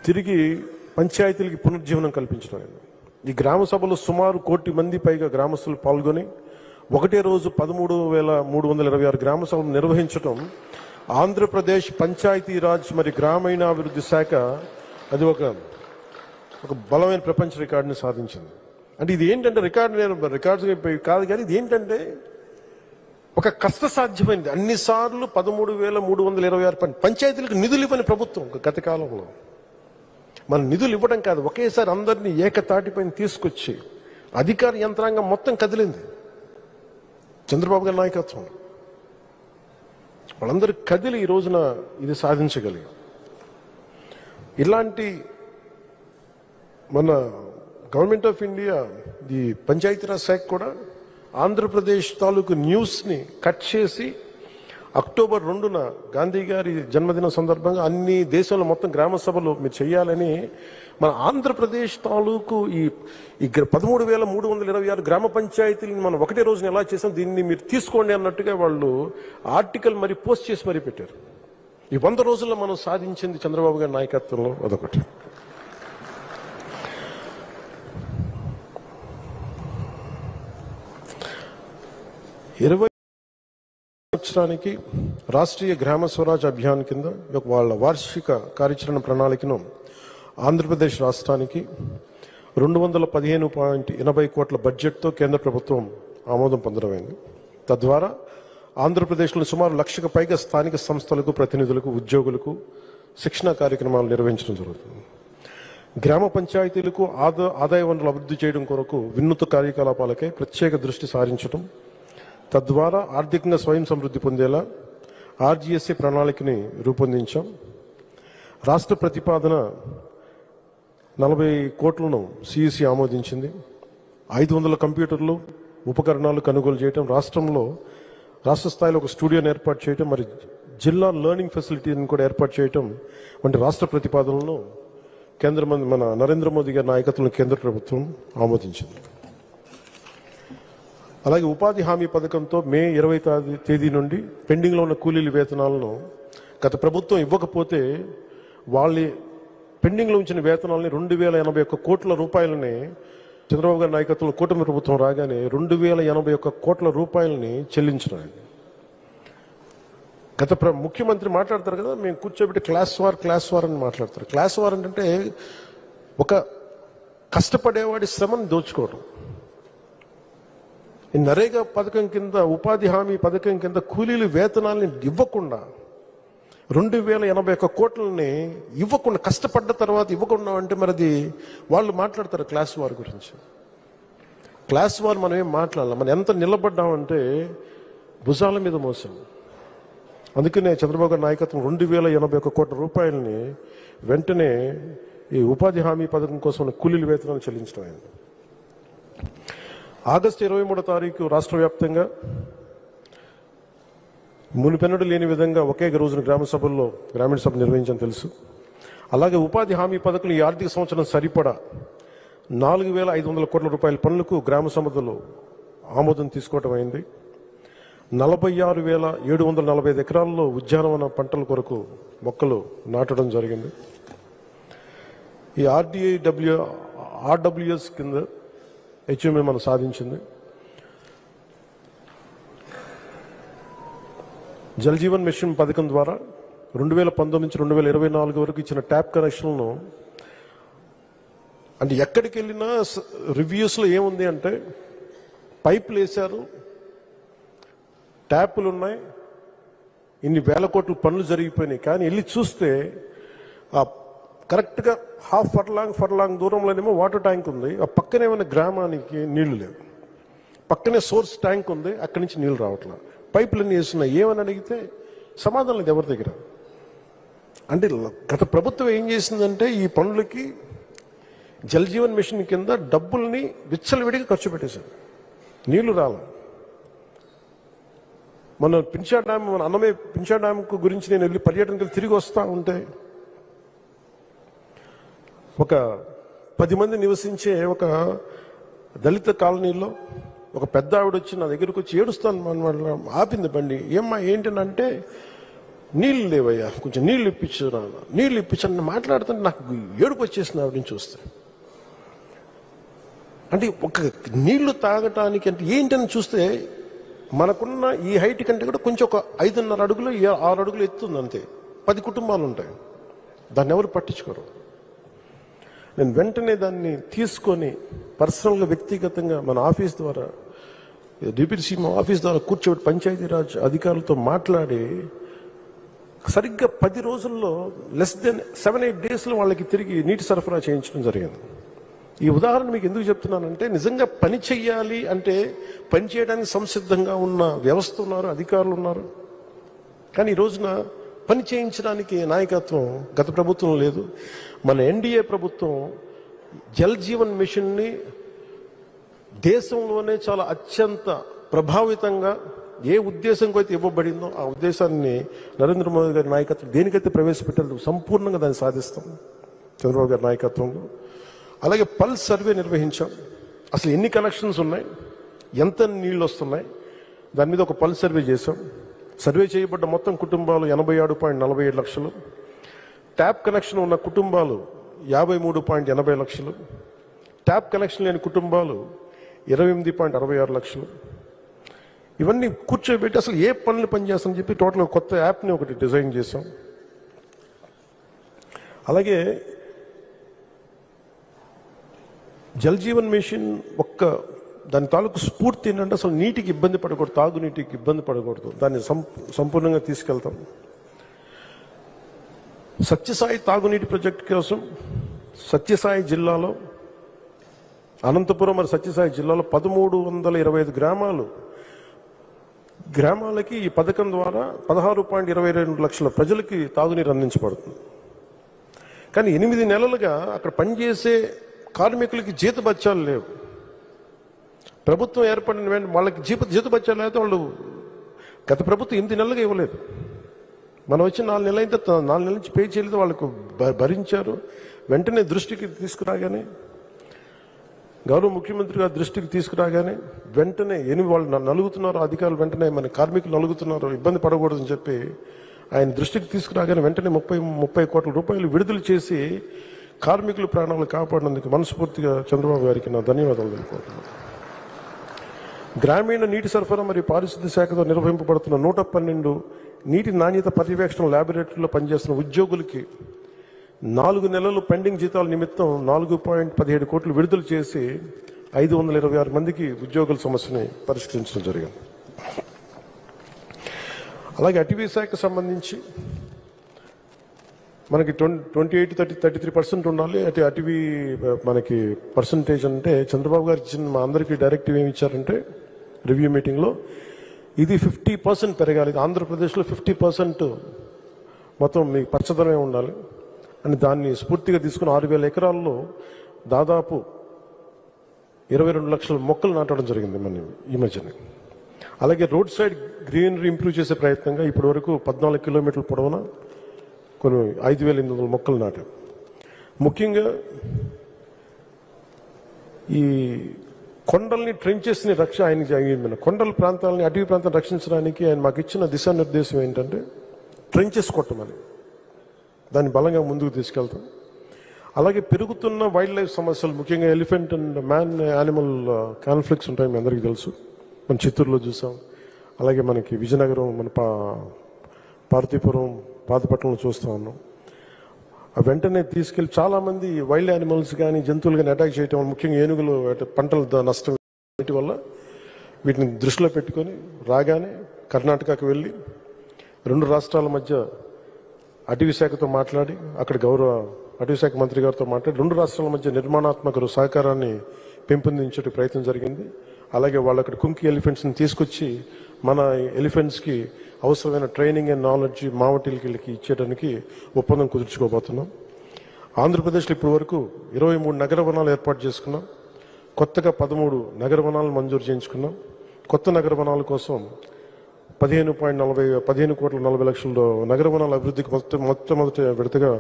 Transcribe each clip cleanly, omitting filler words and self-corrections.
తిరిగి పంచాయతీలకి పునర్జీవనం కల్పించడం. ఈ గ్రామ సభలో సుమారు 1 కోటి మంది పైగా గ్రామస్తులు పాల్గొని ఒకటే రోజు 13,326 గ్రామ సభలు నిర్వహించడం ఆంధ్రప్రదేశ్ పంచాయతీరాజ్ మరి గ్రామీణాభివృద్ధి శాఖ అది ఒక బలమైన ప్రపంచ రికార్డుని సాధించింది. అంటే ఇది ఏంటంటే రికార్డ్స్ కాదు, కానీ ఇది ఏంటంటే ఒక కష్టసాధ్యమైనది. అన్నిసార్లు 13,326 పంచాయతీలకు నిధులు ఇవ్వని ప్రభుత్వం గత కాలంలో మన నిధులు ఇవ్వడం కాదు, ఒకేసారి అందరినీ ఏకతాటిపైన తీసుకొచ్చి అధికార యంత్రాంగం మొత్తం కదిలింది. చంద్రబాబు గారి నాయకత్వం వాళ్ళందరూ కదిలి ఈ రోజున ఇది సాధించగలిగారు. ఇలాంటి మన గవర్నమెంట్ ఆఫ్ ఇండియా ఈ పంచాయతీరాజ్ శాఖ కూడా ఆంధ్రప్రదేశ్ తాలూకు న్యూస్ని కట్ చేసి అక్టోబర్ 2న గాంధీ గారి జన్మదినం సందర్భంగా అన్ని దేశంలో మొత్తం గ్రామ సభలు మీరు చేయాలని మన ఆంధ్రప్రదేశ్ తాలూకు ఈ 13,326 గ్రామ పంచాయతీలను మనం ఒకటే రోజున ఎలా చేసాం, దీన్ని మీరు తీసుకోండి అన్నట్టుగా వాళ్ళు ఆర్టికల్ మరి పోస్ట్ చేసి మరీ పెట్టారు. ఈ 100 రోజుల్లో మనం సాధించింది చంద్రబాబు గారి నాయకత్వంలో అదొకటి. సంవత్సరానికి రాష్ట్రీయ గ్రామ స్వరాజ్ అభియాన్ కింద వాళ్ళ వార్షిక కార్యాచరణ ప్రణాళికను ఆంధ్రప్రదేశ్ రాష్ట్రానికి 215.80 కోట్ల బడ్జెట్తో కేంద్ర ప్రభుత్వం ఆమోదం పొందడమైంది. తద్వారా ఆంధ్రప్రదేశ్లో సుమారు 1,00,000కు పైగా స్థానిక సంస్థలకు, ప్రతినిధులకు, ఉద్యోగులకు శిక్షణా కార్యక్రమాలు నిర్వహించడం జరుగుతుంది. గ్రామ పంచాయతీలకు ఆదాయ వనరులు అభివృద్ధి చేయడం కొరకు వినూత్న కార్యకలాపాలకై ప్రత్యేక దృష్టి సారించడం, తద్వారా ఆర్థికంగా స్వయం సమృద్ధి పొందేలా ఆర్జీఎస్ఏ ప్రణాళికని రూపొందించాం. రాష్ట్ర ప్రతిపాదన 40 కోట్లను సిఇసి ఆమోదించింది. 500 కంప్యూటర్లు, ఉపకరణాలు కొనుగోలు చేయడం, రాష్ట్ర స్థాయిలో ఒక స్టూడియోని ఏర్పాటు చేయడం, మరి జిల్లా లెర్నింగ్ ఫెసిలిటీని కూడా ఏర్పాటు చేయడం వంటి రాష్ట్ర ప్రతిపాదనలను మన నరేంద్ర మోదీ గారి నాయకత్వంలో కేంద్ర ప్రభుత్వం ఆమోదించింది. అలాగే ఉపాధి హామీ పథకంతో మే 20వ తేదీ నుండి పెండింగ్లో ఉన్న కూలీల వేతనాలను గత ప్రభుత్వం ఇవ్వకపోతే వాళ్ళ పెండింగ్లో ఉంచిన వేతనాలని 2,081 కోట్ల రూపాయలని చంద్రబాబు గారి నాయకత్వంలో కూటమి ప్రభుత్వం రాగానే 2,081 కోట్ల రూపాయలని చెల్లించడం. ముఖ్యమంత్రి మాట్లాడతారు కదా, మేము కూర్చోబెట్టి క్లాస్ వార్ అని మాట్లాడతారు. క్లాస్ వార్ అంటే ఒక కష్టపడేవాడి శ్రమను దోచుకోవడం. ఈ నరేగా పథకం కింద, ఉపాధి హామీ పథకం కింద కూలీలు వేతనాలని ఇవ్వకుండా 2,081 కోట్లని ఇవ్వకుండా, కష్టపడ్డ తర్వాత ఇవ్వకుండా అంటే మరిది వాళ్ళు మాట్లాడతారు క్లాస్ వార్ గురించి. క్లాస్ వార్ మనం ఏం మాట్లాడాలి, మనం ఎంత నిలబడ్డామంటే భుజాల మీద మోసాం. అందుకనే చంద్రబాబు గారి నాయకత్వం 2,081 కోట్ల రూపాయలని వెంటనే ఈ ఉపాధి హామీ పథకం కోసం కూలీల వేతనాలు చెల్లించడం అయింది. ఆగస్టు 23వ తారీఖు రాష్ట్ర వ్యాప్తంగా మునిపెన్నడు లేని విధంగా ఒకే రోజున గ్రామీణ సభ నిర్వహించని తెలుసు. అలాగే ఉపాధి హామీ పథకం ఈ ఆర్థిక సంవత్సరం సరిపడా 4,500 కోట్ల రూపాయల పనులకు గ్రామ సభలో ఆమోదం తీసుకోవడం అయింది. 46,745 ఎకరాల్లో ఉద్యానవన పంటల కొరకు మొక్కలు నాటడం జరిగింది. ఈ ఆర్డబ్ల్యూఎస్ కింద హెచ్ఎంఏ మనం సాధించింది. జల్ జీవన్ మిషన్ పథకం ద్వారా 2019 నుంచి 2024 వరకు ఇచ్చిన ట్యాప్ కనెక్షన్లను అంటే ఎక్కడికి వెళ్ళినా రివ్యూస్లో ఏముంది అంటే పైపులు వేశారు, ట్యాపులు ఉన్నాయి, ఇన్ని వేల కోట్ల పనులు జరిగిపోయినాయి. కానీ వెళ్ళి చూస్తే ఆ కరెక్ట్గా ఫర్లాంగ్ దూరంలోనేమో వాటర్ ట్యాంక్ ఉంది, ఆ పక్కనే ఉన్న గ్రామానికి నీళ్లు లేవు. పక్కనే సోర్స్ ట్యాంక్ ఉంది, అక్కడి నుంచి నీళ్లు రావట్లేదు. పైపులన్నీ వేస్తున్నాయి. ఏమని అడిగితే సమాధానం లేదు ఎవరి దగ్గర. అంటే గత ప్రభుత్వం ఏం చేసిందంటే ఈ పనులకి జల్ జీవన్ మిషన్ కింద డబ్బుల్ని విచ్చలవిడిగా ఖర్చు పెట్టేశారు, నీళ్లు రాల. మన అన్నమయ్య పింఛా డ్యామ్ గురించి నేను వెళ్ళి పర్యటనకు తిరిగి వస్తూ ఉంటే ఒక 10 మంది నివసించే ఒక దళిత కాలనీలో ఒక పెద్ద ఆవిడ వచ్చి నా దగ్గరకు వచ్చి ఏడుస్తాను ఆపింది బండి. ఏమ్మా ఏంటంటే నీళ్ళు లేవయ్యా, కొంచెం నీళ్ళు ఇప్పించు నాన్న, నీళ్ళు ఇప్పించని మాట్లాడుతుంటే నాకు ఏడుపు వచ్చేసింది ఆవిడ నుంచి చూస్తే. అంటే ఒక నీళ్లు తాగటానికి అంటే ఏంటని చూస్తే మనకున్న ఈ హైట్ కంటే కూడా కొంచెం ఒక 5.5 అడుగులు 6 అడుగులు ఎత్తుంది అంతే. 10 కుటుంబాలు ఉంటాయి, దాన్ని ఎవరు పట్టించుకోరు. నేను వెంటనే దాన్ని తీసుకొని పర్సనల్గా వ్యక్తిగతంగా మన ఆఫీస్ ద్వారా డిప్యూటీ సీఎం ఆఫీస్ ద్వారా కూర్చోబెట్టి పంచాయతీరాజ్ అధికారులతో మాట్లాడి సరిగ్గా 10 రోజుల్లో లెస్ దెన్ 7-8 డేస్లో వాళ్ళకి తిరిగి నీటి సరఫరా చేయించడం జరిగింది. ఈ ఉదాహరణ మీకు ఎందుకు చెప్తున్నానంటే నిజంగా పని చెయ్యాలి అంటే పని చేయడానికి సంసిద్ధంగా ఉన్న వ్యవస్థ ఉన్నారు, అధికారులు ఉన్నారు. కానీ ఈ రోజున పని చేయించడానికి నాయకత్వం గత ప్రభుత్వం లేదు. మన ఎన్డీఏ ప్రభుత్వం జల్ జీవన్ మిషన్ని దేశంలోనే చాలా అత్యంత ప్రభావితంగా ఏ ఉద్దేశంతో అయితే ఇవ్వబడిందో ఆ ఉద్దేశాన్ని నరేంద్ర మోదీ గారి నాయకత్వం దేనికైతే ప్రవేశపెట్టారు సంపూర్ణంగా దాన్ని సాధిస్తాం చంద్రబాబు గారి నాయకత్వంలో. అలాగే పల్స్ సర్వే నిర్వహించాం. అసలు ఎన్ని కనెక్షన్స్ ఉన్నాయి, ఎంత నీళ్ళు వస్తున్నాయి, దాని మీద ఒక పల్స్ సర్వే చేశాం. సర్వే చేయబడ్డ మొత్తం కుటుంబాలు 87.47 లక్షలు. ట్యాప్ కనెక్షన్ ఉన్న కుటుంబాలు 53.80 లక్షలు. ట్యాప్ కనెక్షన్ లేని కుటుంబాలు 28.66 లక్షలు. ఇవన్నీ కూర్చోబెట్టి అసలు ఏ పనులు పనిచేస్తామని చెప్పి టోటల్గా కొత్త యాప్ని ఒకటి డిజైన్ చేశాం. అలాగే జల్ జీవన్ మిషన్ దాని తాలూకు స్ఫూర్తి ఏంటంటే అసలు నీటికి ఇబ్బంది పడకూడదు, తాగునీటికి ఇబ్బంది పడకూడదు, దాన్ని సంపూర్ణంగా తీసుకెళ్తాం. సత్యసాయి తాగునీటి ప్రాజెక్టు కోసం సత్యసాయి జిల్లాలో అనంతపురం మరి సత్యసాయి జిల్లాలో 1325 గ్రామాలకి ఈ పథకం ద్వారా 16.22 లక్షల ప్రజలకి తాగునీరు అందించబడుతుంది. కానీ 8 నెలలుగా అక్కడ పనిచేసే కార్మికులకి జీతభత్యాలు లేవు. ప్రభుత్వం ఏర్పడిన వెంటనే వాళ్ళకి జీతభత్యాలు అయితే వాళ్ళు గత ప్రభుత్వం 8 నెలలుగా ఇవ్వలేదు. మనం వచ్చి 4 నెలలు అయితే 4 నెలల నుంచి పే చేయలేదు, వాళ్ళకు భరించారు. వెంటనే దృష్టికి తీసుకురాగానే గౌరవ ముఖ్యమంత్రి గారి దృష్టికి తీసుకురాగానే వెంటనే వాళ్ళు నలుగుతున్నారు అధికారులు, వెంటనే మన కార్మికులు నలుగుతున్నారు, ఇబ్బంది పడకూడదని చెప్పి ఆయన దృష్టికి తీసుకురాగానే వెంటనే 30 కోట్ల రూపాయలు విడుదల చేసి కార్మికుల ప్రాణాలు కాపాడినందుకు మనస్ఫూర్తిగా చంద్రబాబు గారికి నా ధన్యవాదాలు తెలుపుకుంటున్నాను. గ్రామీణ నీటి సరఫరా మరియు పారిశుద్ధ్య శాఖతో నిర్వహింపబడుతున్న 112 నీటి నాణ్యత పర్యవేక్షణ ల్యాబొరేటరీలో పనిచేస్తున్న ఉద్యోగులకి 4 నెలలు పెండింగ్ జీతాల నిమిత్తం 4.17 కోట్లు విడుదల చేసి 526 మందికి ఉద్యోగుల సమస్యని పరిష్కరించడం జరిగింది. అలాగే అటవీ శాఖకు సంబంధించి మనకి 28-33% ఉండాలి. అటవీ మనకి పర్సంటేజ్ అంటే చంద్రబాబు గారు ఇచ్చిన మా అందరికీ డైరెక్టివ్ ఏమి ఇచ్చారంటే రివ్యూ మీటింగ్లో ఇది 50% పెరగాలి. ఆంధ్రప్రదేశ్లో 50% మొత్తం మీకు పచ్చదనమే ఉండాలి అని దాన్ని స్ఫూర్తిగా తీసుకుని 6,000 ఎకరాల్లో దాదాపు 22 లక్షల మొక్కలు నాటడం జరిగింది మన ఈ మధ్యనే. అలాగే రోడ్ సైడ్ గ్రీనరీ ఇంప్రూవ్ చేసే ప్రయత్నంగా ఇప్పటి వరకు 14 కిలోమీటర్ల పొడవున కొన్ని 5,800 మొక్కలు నాటాం. ముఖ్యంగా ఈ కొండల్ని ట్రెంచెస్ని ఆయన కొండల ప్రాంతాలని అటవీ ప్రాంతాన్ని రక్షించడానికి ఆయన మాకు ఇచ్చిన దిశానిర్దేశం ఏంటంటే ట్రెంచెస్ కొట్టమని, దాన్ని బలంగా ముందుకు తీసుకెళ్తాం. అలాగే పెరుగుతున్న వైల్డ్ లైఫ్ సమస్యలు ముఖ్యంగా elephant and man animal conflicts ఉంటాయి, మీ అందరికీ తెలుసు. మనం చిత్తూరులో చూసాం, అలాగే మనకి విజయనగరం, మన పార్వతీపురం, పాతపట్నంలో చూస్తూ ఉన్నాం. వెంటనే తీసుకెళ్ళి చాలామంది వైల్డ్ యానిమల్స్ కానీ జంతువులు కానీ అటాక్ చేయటం వల్ల, ముఖ్యంగా ఏనుగులు పంటల నష్టం వీటి వల్ల వీటిని దృష్టిలో పెట్టుకొని రాగానే కర్ణాటకకు వెళ్ళి 2 రాష్ట్రాల మధ్య అటవీ శాఖతో మాట్లాడి, అక్కడ గౌరవ అటవీ శాఖ మంత్రి గారితో మాట్లాడి 2 రాష్ట్రాల మధ్య నిర్మాణాత్మక సహకారాన్ని పెంపొందించే ప్రయత్నం జరిగింది. అలాగే వాళ్ళు అక్కడ కుంకి ఎలిఫెంట్స్ని తీసుకొచ్చి మన ఎలిఫెంట్స్కి అవసరమైన ట్రైనింగ్ అండ్ నాలెడ్జ్ మావటిలకి ఇచ్చేయడానికి ఒప్పందం కుదుర్చుకోబోతున్నాం. ఆంధ్రప్రదేశ్లో ఇప్పటి వరకు 23 నగర వనాలు ఏర్పాటు చేసుకున్నాం. కొత్తగా 13 నగర వనాలను మంజూరు చేయించుకున్నాం. కొత్త నగర వనాల కోసం 15 కోట్ల 40 లక్షల నగర వనాల అభివృద్ధికి మొట్టమొదటి విడతగా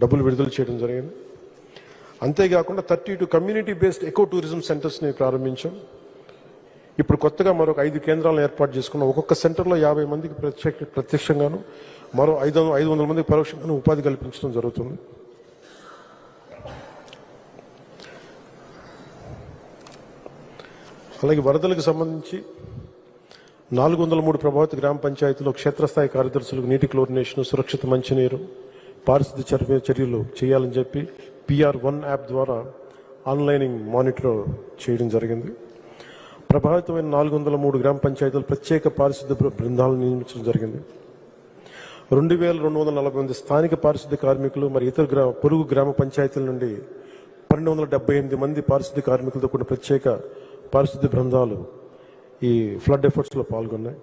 డబ్బులు విడుదల చేయడం జరిగింది. అంతేకాకుండా 32 కమ్యూనిటీ బేస్డ్ ఎకో టూరిజం సెంటర్స్ని ప్రారంభించాం. ఇప్పుడు కొత్తగా మరొక 5 కేంద్రాలను ఏర్పాటు చేసుకున్నాం. ఒక్కొక్క సెంటర్లో 50 మందికి ప్రత్యక్షంగాను మరో 500 మందికి పరోక్షంగాను ఉపాధి కల్పించడం జరుగుతుంది. అలాగే వరదలకు సంబంధించి 403 ప్రభావిత గ్రామ పంచాయతీలో క్షేత్రస్థాయి కార్యదర్శులకు నీటి క్లోరినేషన్, సురక్షిత మంచినీరు, పారిశుద్ధ్య చర్యలు చేయాలని చెప్పి PR1 యాప్ ద్వారా ఆన్లైనింగ్ మానిటర్ చేయడం జరిగింది. ప్రభావితమైన 403 గ్రామ పంచాయతీలు ప్రత్యేక పారిశుద్ధ్య బృందాలను నియమించడం జరిగింది. 2240 మంది స్థానిక పారిశుద్ధ్య కార్మికులు మరి ఇతర పొరుగు గ్రామ పంచాయతీల నుండి 1278 మంది పారిశుద్ధ్య కార్మికులతో కూడిన ప్రత్యేక పారిశుద్ధ్య బృందాలు ఈ ఫ్లడ్ ఎఫర్ట్స్లో పాల్గొన్నాయి.